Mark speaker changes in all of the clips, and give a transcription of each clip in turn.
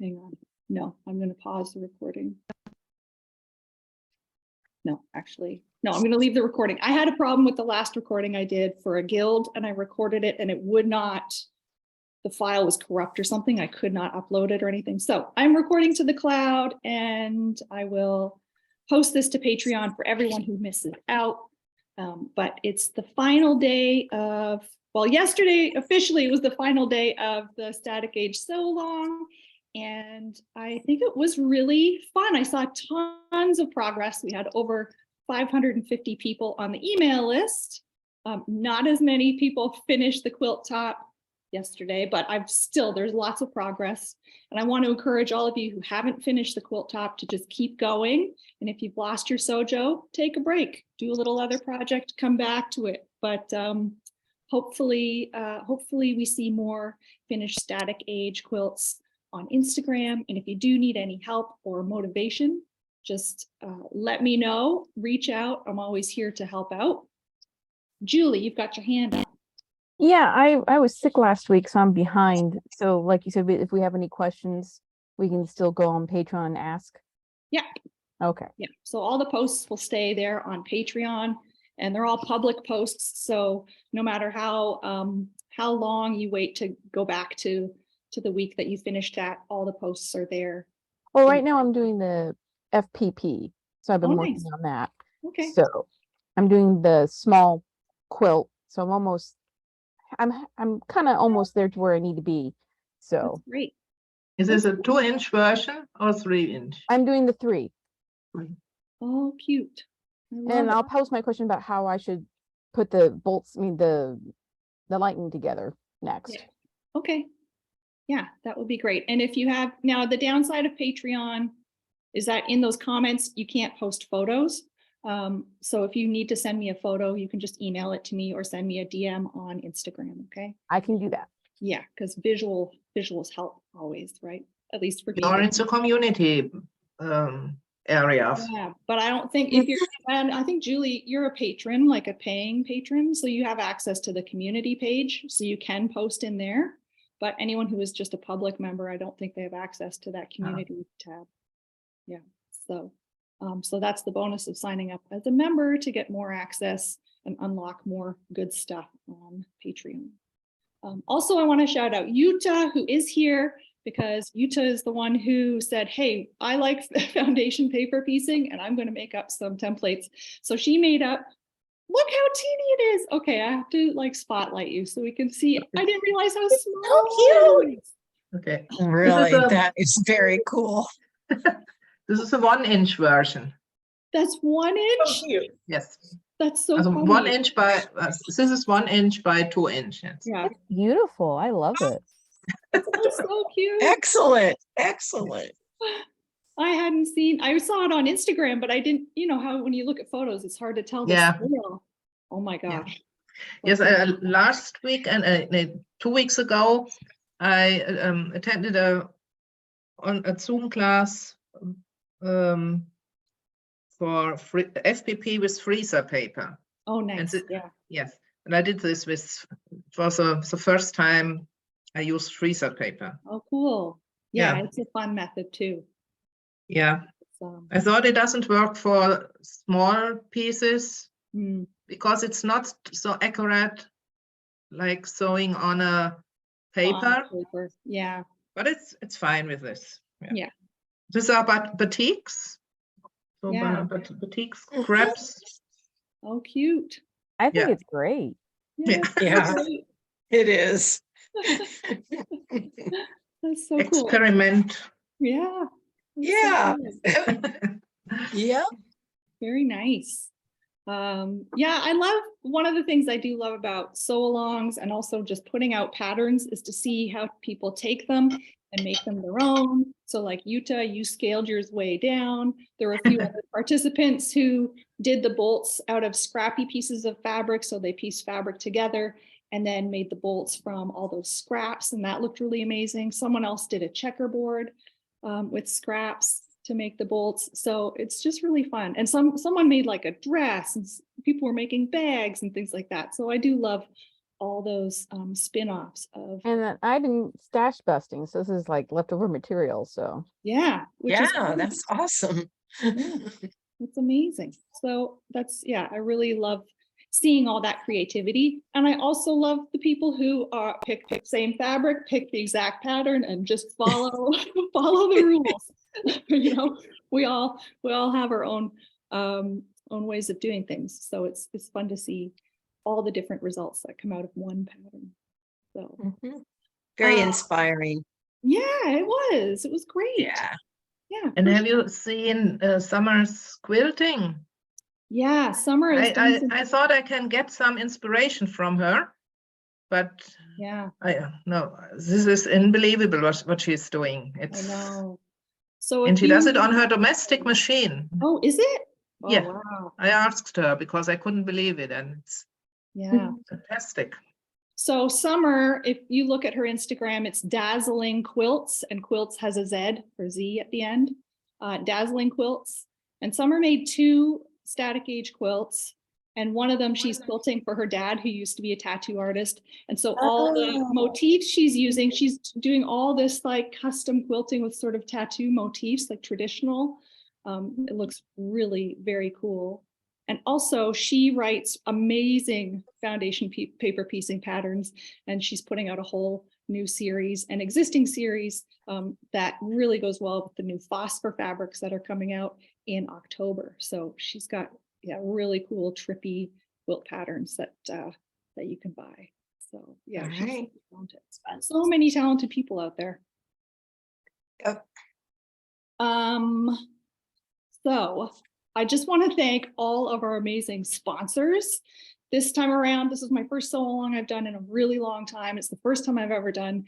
Speaker 1: Hang on. No, I'm going to pause the recording. No, actually, no, I'm going to leave the recording. I had a problem with the last recording I did for a guild and I recorded it and it would not, the file was corrupt or something. I could not upload it or anything. So I'm recording to the cloud and I will post this to Patreon for everyone who misses out. But it's the final day of, well, yesterday officially it was the final day of the Static Age So Long. And I think it was really fun. I saw tons of progress. We had over 550 people on the email list. Not as many people finished the quilt top yesterday, but there's lots of progress. And I want to encourage all of you who haven't finished the quilt top to just keep going. And if you've lost your Sojo, take a break, do a little other project, come back to it. But hopefully we see more finished Static Age quilts on Instagram. And if you do need any help or motivation, just let me know, reach out. I'm always here to help out. Julie, you've got your hand up.
Speaker 2: Yeah, I was sick last week, so I'm behind. So like you said, if we have any questions, we can still go on Patreon and ask.
Speaker 1: Yeah.
Speaker 2: Okay.
Speaker 1: Yeah. So all the posts will stay there on Patreon and they're all public posts. So no matter how long you wait to go back to the week that you finished that, all the posts are there.
Speaker 2: Well, right now I'm doing the FPP. So I've been working
Speaker 1: Nice.
Speaker 2: on that.
Speaker 1: Okay.
Speaker 2: So I'm doing the small quilt. So I'm kind of almost there to where I need to be. So
Speaker 1: that's great.
Speaker 3: Is this a 2-inch version or 3-inch?
Speaker 2: I'm doing the 3.
Speaker 1: Oh, cute.
Speaker 2: And I'll post my question about how I should put the bolts, the lightning together next.
Speaker 1: Yeah. Okay. Yeah, that would be great. And if you have, now the downside of Patreon is that in those comments, you can't post photos. So if you need to send me a photo, you can just email it to me or send me a DM on Instagram, okay?
Speaker 2: I can do that.
Speaker 1: Yeah, because visuals help always, right? At least for
Speaker 3: Or it's a community area.
Speaker 1: Yeah, but I don't think if you're, and I think Julie, you're a patron, like a paying patron, so you have access to the community page, so you can post in there. But anyone who is just a public member, I don't think they have access to that community tab. Yeah, so that's the bonus of signing up as a member to get more access and unlock more good stuff on Patreon. Also, I want to shout out Yuta, who is here, because Yuta is the one who said, hey, I like foundation paper piecing and I'm going to make up some templates. So she made up, look how teeny it is. Okay, I have to like spotlight you so we can see. I didn't realize how small.
Speaker 3: So cute. Okay.
Speaker 4: Really, that is very cool.
Speaker 3: This is a 1-inch version.
Speaker 1: That's 1 inch?
Speaker 3: Yes.
Speaker 1: That's so
Speaker 3: Also
Speaker 1: funny.
Speaker 3: 1 inch by, this is 1 inch by 2 inches.
Speaker 1: Yeah,
Speaker 2: That's beautiful. I love it.
Speaker 1: that's so cute.
Speaker 4: Excellent. Excellent.
Speaker 1: I hadn't seen, I saw it on Instagram, but I didn't, you know how when you look at photos, it's hard to tell the
Speaker 3: Yeah.
Speaker 1: scale. Oh my gosh.
Speaker 3: Yes, last week and 2 weeks ago, I attended a Zoom class for FPP with freezer paper.
Speaker 1: Oh, nice.
Speaker 3: And
Speaker 1: Yeah.
Speaker 3: Yes, and I did this with, it was the first time I used freezer paper.
Speaker 1: Oh, cool. Yeah,
Speaker 3: Yeah.
Speaker 1: it's a fun method too.
Speaker 3: Yeah,
Speaker 1: So,
Speaker 3: I thought it doesn't work for small pieces
Speaker 1: mm,
Speaker 3: because it's not so accurate like sewing on a paper,
Speaker 1: paper. Yeah.
Speaker 3: but it's fine with this.
Speaker 1: Yeah.
Speaker 3: These are batiks. So
Speaker 1: Yeah.
Speaker 3: batiks, crepes.
Speaker 1: Oh, cute.
Speaker 2: I think
Speaker 3: Yeah.
Speaker 2: it's great.
Speaker 1: Yeah.
Speaker 4: Yeah.
Speaker 1: Great.
Speaker 4: It is.
Speaker 1: That's so cool.
Speaker 3: Experiment.
Speaker 1: Yeah. That's so
Speaker 4: Yeah.
Speaker 1: good.
Speaker 4: Yeah.
Speaker 1: Very nice. Yeah, I love, one of the things I do love about sew-alongs and also just putting out patterns is to see how people take them and make them their own. So like Yuta, you scaled yours way down. There were a few other participants who did the bolts out of scrappy pieces of fabric. So they pieced fabric together and then made the bolts from all those scraps. And that looked really amazing. Someone else did a checkerboard with scraps to make the bolts. So it's just really fun. And someone made like a dress and people were making bags and things like that. So I do love all those spin-offs of,
Speaker 2: And then I didn't stash busting, so this is like leftover material, so.
Speaker 1: yeah. Which is
Speaker 4: Yeah,
Speaker 1: great.
Speaker 4: that's awesome.
Speaker 1: It's amazing. So that's, yeah, I really love seeing all that creativity. And I also love the people who pick same fabric, pick the exact pattern and just follow, follow the rules. You know, we all have our own ways of doing things. So it's fun to see all the different results that come out of one pattern. So
Speaker 4: Mhm. Very
Speaker 1: Uh,
Speaker 4: inspiring.
Speaker 1: yeah, it was great.
Speaker 4: Yeah.
Speaker 1: Yeah.
Speaker 3: And have you seen Summer's quilting?
Speaker 1: Yeah, Summer is done some-
Speaker 3: I thought I can get some inspiration from her, but
Speaker 1: yeah,
Speaker 3: no, this is unbelievable what she's doing.
Speaker 1: I
Speaker 3: It's
Speaker 1: know. So
Speaker 3: and
Speaker 1: if
Speaker 3: she does
Speaker 1: you-
Speaker 3: it on her domestic machine.
Speaker 1: Oh, is it? Oh,
Speaker 3: Yeah.
Speaker 1: wow.
Speaker 3: I asked her because I couldn't believe it, and it's
Speaker 1: Yeah.
Speaker 3: fantastic.
Speaker 1: So Summer, if you look at her Instagram, it's Dazzling Quilts, and Quilts has a Z or Z at the end. Dazzling Quilts. And Summer made 2 static gauge quilts. And one of them she's quilting for her dad, who used to be a tattoo artist. And so all the
Speaker 4: Oh.
Speaker 1: motifs she's using, she's doing all this like custom quilting with sort of tattoo motifs, like traditional. It looks really very cool. And also she writes amazing foundation paper piecing patterns, and she's putting out a whole new series and existing series that really goes well with the new phosphor fabrics that are coming out in October. So she's got, yeah, really cool trippy quilt patterns that you can buy. So yeah,
Speaker 4: All
Speaker 1: she's
Speaker 4: right.
Speaker 1: talented. So many talented people out there.
Speaker 4: Yep.
Speaker 1: So I just want to thank all of our amazing sponsors. This time around, this is my first so long I've done in a really long time. It's the first time I've ever done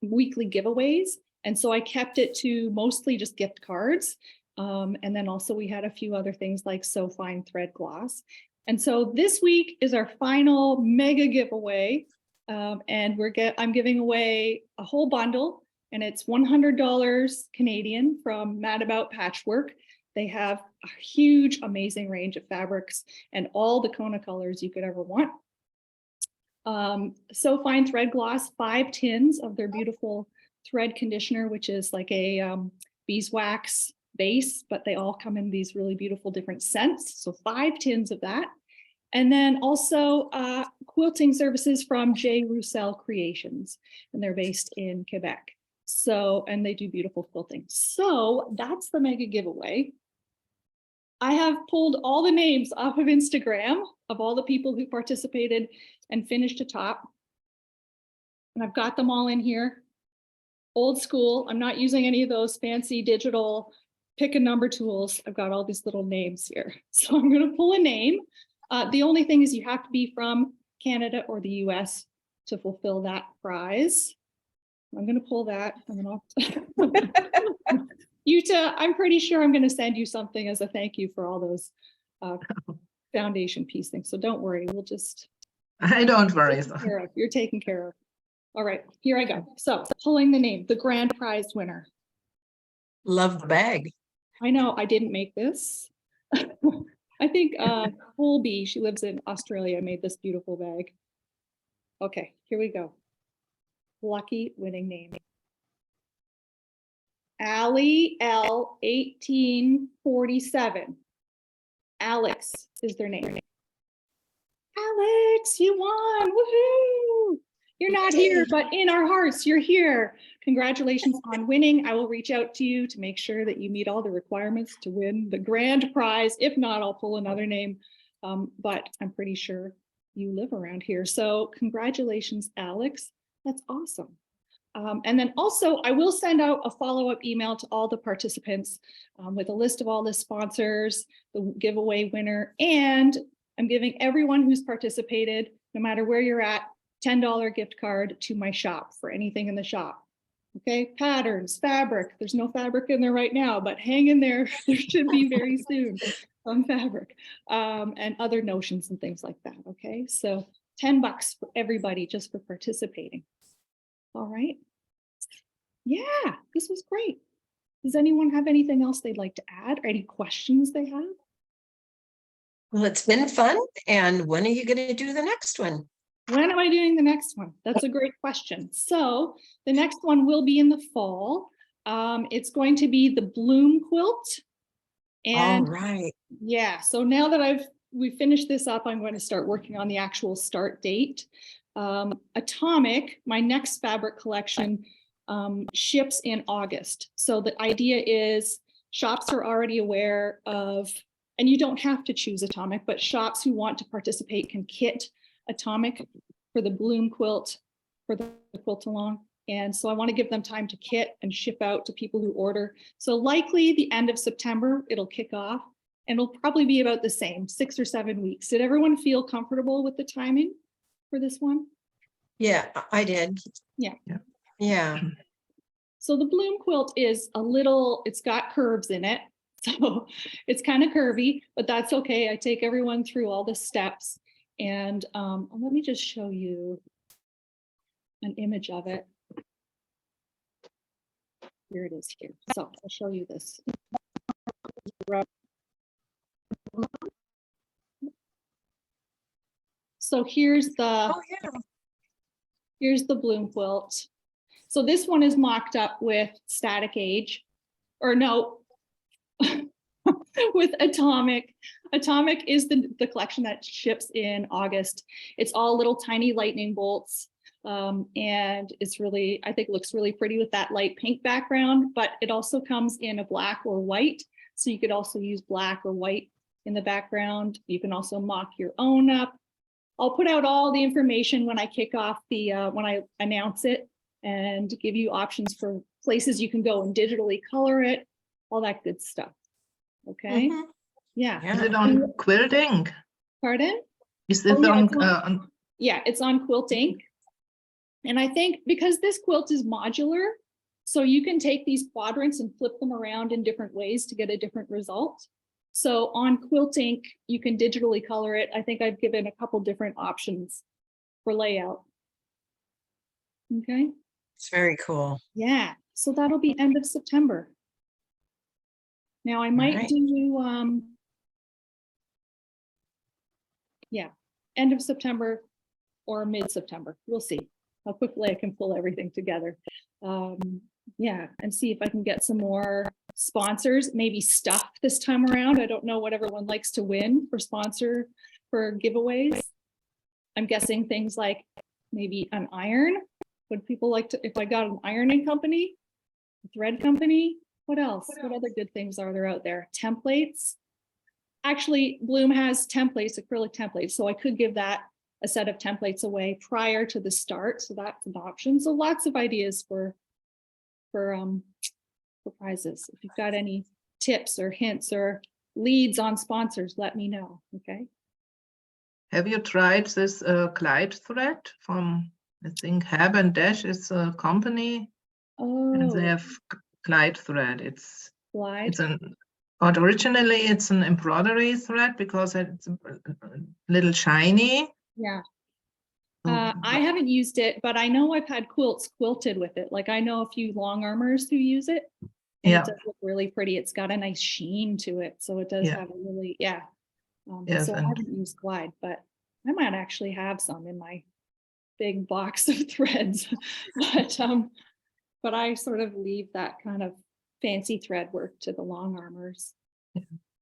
Speaker 1: weekly giveaways. And so I kept it to mostly just gift cards. And then also we had a few other things like So Fine Thread Gloss. And so this week is our final mega giveaway. And I'm giving away a whole bundle, and it's $100 Canadian from Mad About Patchwork. They have a huge, amazing range of fabrics and all the Kona colors you could ever want. So Fine Thread Gloss, 5 tins of their beautiful thread conditioner, which is like a beeswax base, but they all come in these really beautiful different scents. So 5 tins of that. And then also quilting services from J. Roussel Creations, and they're based in Quebec. So, and they do beautiful quilting. So that's the mega giveaway. I have pulled all the names off of Instagram of all the people who participated and finished atop. And I've got them all in here. Old school. I'm not using any of those fancy digital pick a number tools. I've got all these little names here. So I'm going to pull a name. The only thing is you have to be from Canada or the US to fulfill that prize. I'm going to pull that. Yuta, I'm pretty sure I'm going to send you something as a thank you for all those foundation piecing. So don't worry. We'll just.
Speaker 3: I don't worry.
Speaker 1: You're taken care of. All right, here I go. So pulling the name, the grand prize winner.
Speaker 4: Love the bag.
Speaker 1: I know I didn't make this. I think Colby, she lives in Australia, made this beautiful bag. Okay, here we go. Lucky winning name. Allie L 1847. Alex is their name. Alex, you won. Woohoo! You're not here, but in our hearts, you're here. Congratulations on winning. I will reach out to you to make sure that you meet all the requirements to win the grand prize. If not, I'll pull another name, but I'm pretty sure you live around here. So congratulations, Alex. That's awesome. And then also, I will send out a follow-up email to all the participants with a list of all the sponsors, the giveaway winner, and I'm giving everyone who's participated, no matter where you're at, $10 gift card to my shop for anything in the shop. Okay, patterns, fabric. There's no fabric in there right now, but hang in there. There should be very soon some fabric and other notions and things like that. Okay, so $10 for everybody just for participating. All right. Yeah, this was great. Does anyone have anything else they'd like to add or any questions they have?
Speaker 4: Well, it's been fun. And when are you going to do the next one?
Speaker 1: When am I doing the next one? That's a great question. So the next one will be in the fall. It's going to be the Bloom quilt.
Speaker 4: All
Speaker 1: And
Speaker 4: right.
Speaker 1: yeah, so now that we finished this up, I'm going to start working on the actual start date. Atomic, my next fabric collection, ships in August. So the idea is shops are already aware of, and you don't have to choose Atomic, but shops who want to participate can kit Atomic for the Bloom quilt, for the quilt along. And so I want to give them time to kit and ship out to people who order. So likely the end of September, it'll kick off, and it'll probably be about the same, 6 or 7 weeks. Did everyone feel comfortable with the timing for this one?
Speaker 4: Yeah, I did.
Speaker 1: Yeah.
Speaker 3: Yeah.
Speaker 4: Yeah.
Speaker 1: So the Bloom quilt is a little, it's got curves in it. So it's kind of curvy, but that's okay. I take everyone through all the steps. And let me just show you an image of it. Here it is here. So I'll show you this. So here's the
Speaker 4: Oh, yeah.
Speaker 1: here's the Bloom quilt. So this one is mocked up with Static Age, or no, with Atomic. Atomic is the collection that ships in August. It's all little tiny lightning bolts. And it's really, I think looks really pretty with that light pink background, but it also comes in a black or white. So you could also use black or white in the background. You can also mock your own up. I'll put out all the information when I kick off the, when I announce it, and give you options for places you can go and digitally color it, all that good stuff. Okay,
Speaker 4: Mhm.
Speaker 1: yeah.
Speaker 3: Is
Speaker 4: Yeah.
Speaker 3: it on Quilting?
Speaker 1: Pardon?
Speaker 3: Is this
Speaker 1: Oh, yeah,
Speaker 3: on,
Speaker 1: it's Yeah, it's on Quilt Ink. And I think because this quilt is modular, so you can take these quadrants and flip them around in different ways to get a different result. So on Quilt Ink, you can digitally color it. I think I've given a couple different options for layout. Okay,
Speaker 4: It's very cool.
Speaker 1: yeah, so that'll be end of September. Now I might
Speaker 4: Right.
Speaker 1: do, yeah, end of September or mid-September. We'll see how quickly I can pull everything together. Yeah, and see if I can get some more sponsors, maybe stuff this time around. I don't know what everyone likes to win for giveaways. I'm guessing things like maybe an iron. Would people like to, if I got an ironing company, a thread company, what else? What other good things are there out there? Templates. Actually, Bloom has templates, acrylic templates, so I could give that a set of templates away prior to the start. So that's an option. So lots of ideas for prizes. If you've got any tips or hints or leads on sponsors, let me know. Okay.
Speaker 3: Have you tried this Glide thread from, I think Heb and Dash is a company, and they
Speaker 1: Oh,
Speaker 3: have Glide thread. It's
Speaker 1: Glide.
Speaker 3: but originally it's an embroidery thread because it's a little shiny.
Speaker 1: Yeah.
Speaker 3: So,
Speaker 1: I haven't used it, but I know I've had quilts quilted with it. Like I know a few long armors who use it. And
Speaker 3: Yeah.
Speaker 1: it does look really pretty. It's got a nice sheen to it. So it does
Speaker 3: Yeah.
Speaker 1: have a really, yeah.
Speaker 3: Yes,
Speaker 1: So I
Speaker 3: and-
Speaker 1: haven't used Glide, but I might actually have some in my big box of threads. But I sort of leave that kind of fancy thread work to the long armors.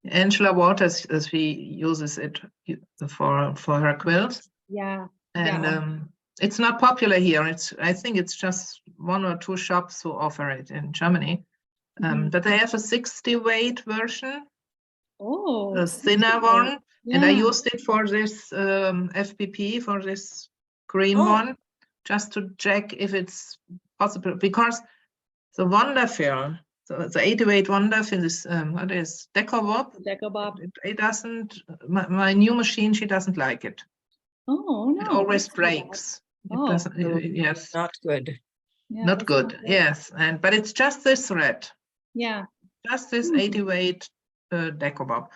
Speaker 3: Angela Waters, she uses it for her quilts,
Speaker 1: Yeah.
Speaker 3: and
Speaker 1: Yeah.
Speaker 3: it's not popular here. I think it's just 1 or 2 shops who offer it in Germany.
Speaker 1: Mhm.
Speaker 3: But they have a 60 weight version,
Speaker 1: Oh,
Speaker 3: a thinner
Speaker 1: 60
Speaker 3: one, and I
Speaker 1: yeah.
Speaker 3: used it for this FPP, for this green
Speaker 4: Oh.
Speaker 3: one, just to check if it's possible, because the Wonderfil, the 80 weight Wonderfil is what is Deco-Bob?
Speaker 1: Deco Bob.
Speaker 3: It doesn't, my new machine, she doesn't like it.
Speaker 1: Oh, no.
Speaker 3: It always
Speaker 1: that's not bad.
Speaker 3: breaks.
Speaker 1: Oh.
Speaker 3: It doesn't, yes,
Speaker 4: Not good.
Speaker 1: Yeah,
Speaker 3: not
Speaker 1: that's
Speaker 3: good,
Speaker 1: bad.
Speaker 3: yes. But it's just this thread,
Speaker 1: Yeah.
Speaker 3: just this
Speaker 1: Hmm.
Speaker 3: 80 weight Deco-Bob.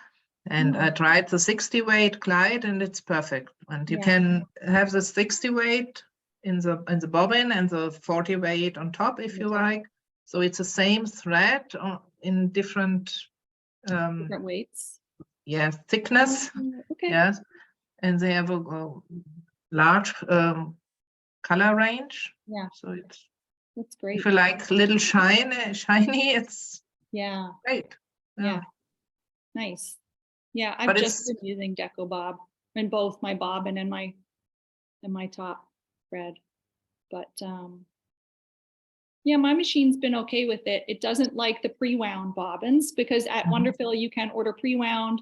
Speaker 3: And I
Speaker 1: Oh.
Speaker 3: tried the 60 weight Glide, and it's perfect. And you
Speaker 1: Yeah.
Speaker 3: can have the 60 weight in the bobbin and the 40 weight on top if
Speaker 1: On
Speaker 3: you
Speaker 1: the top.
Speaker 3: like. So it's the same thread in different
Speaker 1: Different weights.
Speaker 3: thickness.
Speaker 1: Oh, okay.
Speaker 3: Yes, and they have large color range.
Speaker 1: Yeah.
Speaker 3: So it's,
Speaker 1: That's great.
Speaker 3: if you like little shiny, it's
Speaker 1: Yeah,
Speaker 3: great.
Speaker 1: yeah. Nice. Yeah, I've
Speaker 3: But
Speaker 1: just
Speaker 3: it's-
Speaker 1: been using Deco Bob in both my bobbin and my top thread. But yeah, my machine's been okay with it. It doesn't like the pre-wound bobbins because at
Speaker 3: Mhm.
Speaker 1: Wonderfill you can order pre-wound.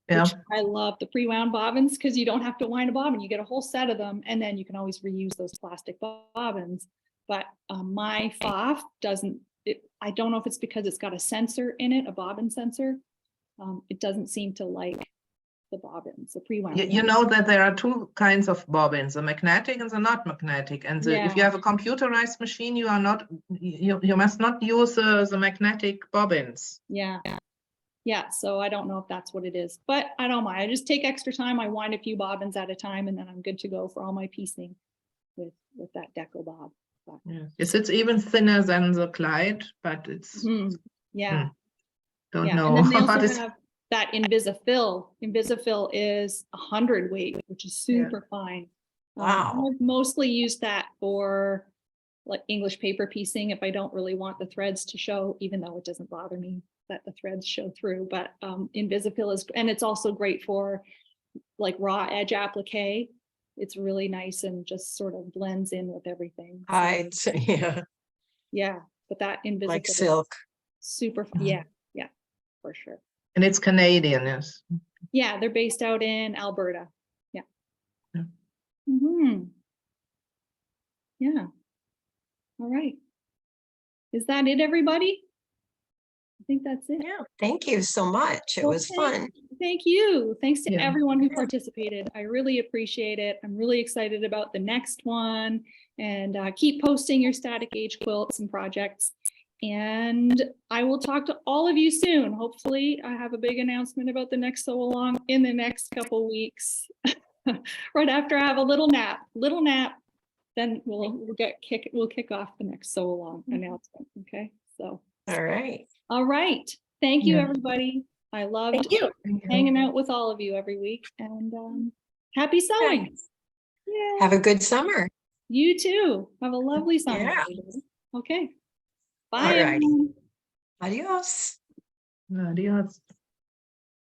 Speaker 3: Yeah.
Speaker 1: Which I love the pre-wound bobbins because you don't have to wind a bobbin. You get a whole set of them and then you can always reuse those plastic bobbins. But my FOF doesn't, I don't know if it's because it's got a sensor in it, a bobbin sensor. It doesn't seem to like the bobbins, the pre-wound.
Speaker 3: You know that there are two kinds of bobbins, the magnetic and the not magnetic. And if you
Speaker 1: Yeah.
Speaker 3: have a computerized machine, you are not, you must not use the magnetic bobbins.
Speaker 1: Yeah. Yeah, so I don't know if that's what it is, but I don't mind. I just take extra time. I wind a few bobbins at a time and then I'm good to go for all my piecing with that Deco Bob.
Speaker 3: Yes, it's even thinner than the Clyde, but it's,
Speaker 1: Yeah.
Speaker 3: don't
Speaker 1: Yeah,
Speaker 3: know.
Speaker 1: and then they
Speaker 3: what
Speaker 1: also
Speaker 3: is,
Speaker 1: have that Invisifill. Invisifill is 100 weight, which is super fine.
Speaker 4: Wow.
Speaker 1: I've mostly used that for like English paper piecing if I don't really want the threads to show, even though it doesn't bother me that the threads show through. But Invisifill is, and it's also great for like raw edge applique. It's really nice and just sort of blends in with everything. So,
Speaker 4: Hides, yeah,
Speaker 1: yeah, but that Invisifill
Speaker 4: like
Speaker 1: is
Speaker 4: silk.
Speaker 1: super,
Speaker 3: Mhm.
Speaker 1: yeah, for sure.
Speaker 3: and it's Canadian, yes.
Speaker 1: Yeah, they're based out in Alberta. Yeah.
Speaker 3: Yeah.
Speaker 1: Yeah. All right. Is that it, everybody? I think that's it.
Speaker 4: Yeah, thank you so much. It was
Speaker 1: Okay.
Speaker 4: fun.
Speaker 1: Thank you. Thanks to
Speaker 3: Yeah.
Speaker 1: everyone who participated. I really appreciate it. I'm really excited about the next one and keep posting your static age quilts and projects. And I will talk to all of you soon. Hopefully I have a big announcement about the next sew along in the next couple weeks. Right after I have a little nap, then we'll kick off the next sew along announcement. Okay, so.
Speaker 4: All right.
Speaker 1: All right. Thank you,
Speaker 3: Yeah.
Speaker 1: everybody. I loved
Speaker 4: Thank you.
Speaker 1: hanging out with all of you every week and happy sewing. Yeah.
Speaker 4: Have a good summer.
Speaker 1: You too. Have a lovely summer.
Speaker 4: Yeah.
Speaker 1: everybody. Okay. Bye.
Speaker 4: All righty.
Speaker 1: everyone.
Speaker 4: Adios.
Speaker 3: Adios.